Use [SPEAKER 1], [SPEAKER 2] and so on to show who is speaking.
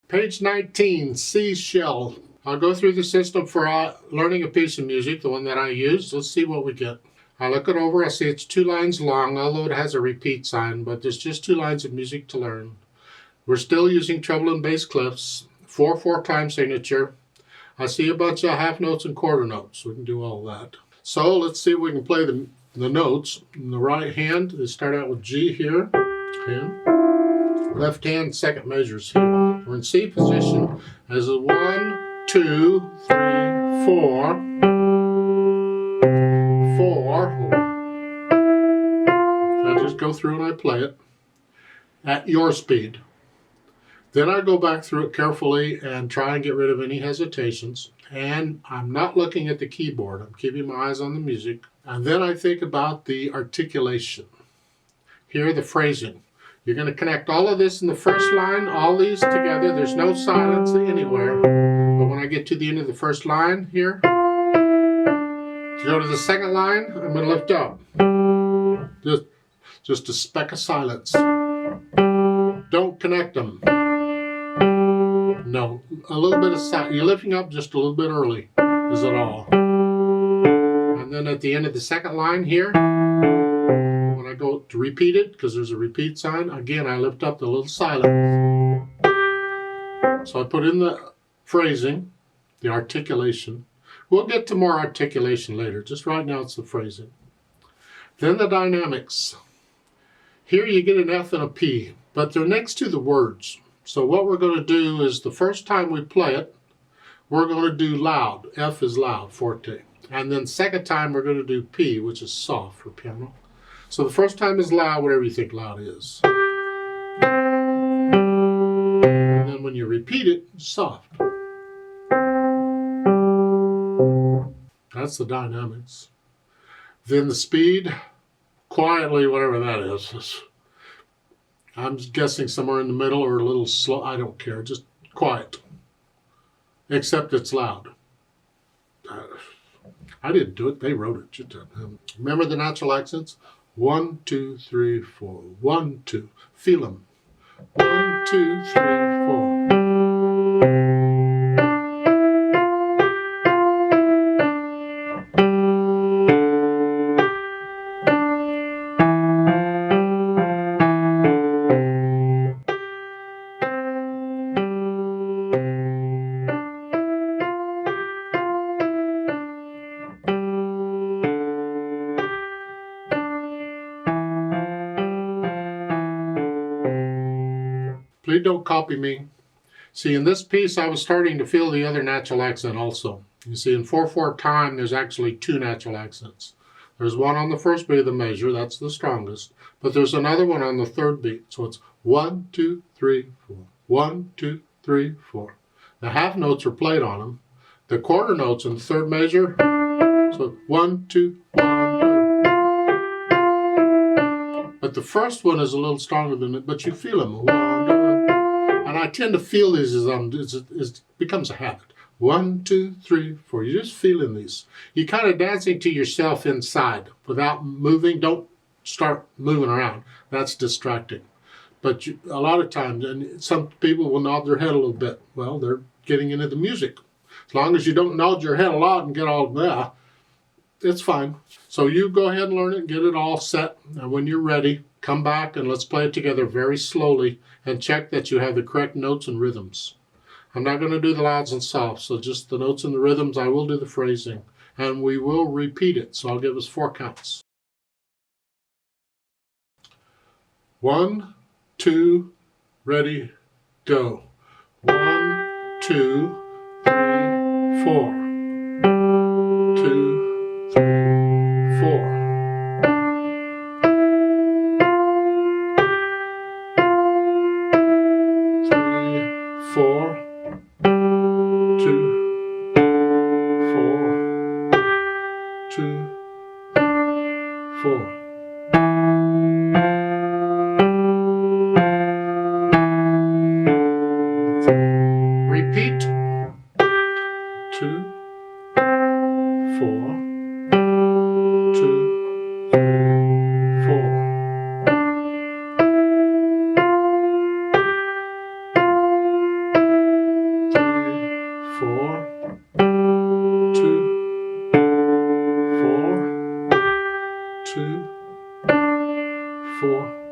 [SPEAKER 1] Page 19, Seashell. I'll go through the system for learning a piece of music, the one that I use. Let's see what we get. I look it over, I see it's 2 lines long, although it has a repeat sign, but there's just 2 lines of music to learn. We're still using treble and bass clefs, 4/4 time signature. I see a bunch of half notes and quarter notes. We can do all that. So let's see if we can play the notes. In the right hand, they start out with G here. Left hand, second measures here. We're in C position as a 1, 2, 3, 4. 4. I just go through and I play it at your speed. Then I go back through it carefully and try and get rid of any hesitations. And I'm not looking at the keyboard. I'm keeping my eyes on the music. And then I think about the articulation. Here, the phrasing. You're going to connect all of this in the first line, all these together. There's no silence anywhere. But when I get to the end of the first line here, to go to the second line, I'm going to lift up. Just a speck of silence. Don't connect them. No, a little bit of silence. You're lifting up just a little bit early, is it all. And then at the end of the second line here, when I go to repeat it, because there's a repeat sign, again I lift up the little silence. So I put in the phrasing, the articulation. We'll get to more articulation later. Just right now it's the phrasing. Then the dynamics. Here you get an F and a P, but they're next to the words. So what we're going to do is the first time we play it, we're going to do loud. F is loud, forte. And then second time we're going to do P, which is soft for piano. So the first time is loud, whatever you think loud is. And then when you repeat it, it's soft. That's the dynamics. Then the speed, quietly, whatever that is. I'm guessing somewhere in the middle or a little slow. I don't care. Just quiet. Except it's loud. I didn't do it. They wrote it. You did. Remember the natural accents? 1, 2, 3, 4. 1, 2. Feel them. 1, 2, 3, 4. Please don't copy me. See, in this piece, I was starting to feel the other natural accent also. You see, in 4/4 time, there's actually 2 natural accents. There's one on the first beat of the measure, that's the strongest, but there's another one on the third beat. So it's 1, 2, 3, 4. 1, 2, 3, 4. The half notes are played on them. The quarter notes in the third measure, so 1, 2, 1, 2. But the first one is a little stronger than it, but you feel them. 1, 2. And I tend to feel these as it becomes a habit. 1, 2, 3, 4. You're just feeling these. You're kind of dancing to yourself inside without moving. Don't start moving around. That's distracting. But a lot of times, and some people will nod their head a little bit. Well, they're getting into the music. As long as you don't nod your head a lot and get all that, it's fine. So you go ahead and learn it, get it all set, and when you're ready, come back and let's play it together very slowly and check that you have the correct notes and rhythms. I'm not going to do the louds and softs, so just the notes and the rhythms. I will do the phrasing, and we will repeat it, so I'll give us 4 counts. 1, 2, ready, go. 1, 2, 3, 4. 2, 3, 4. 4, 2, 4, 2, 4. Repeat. 2, 4, 2, 4. 4,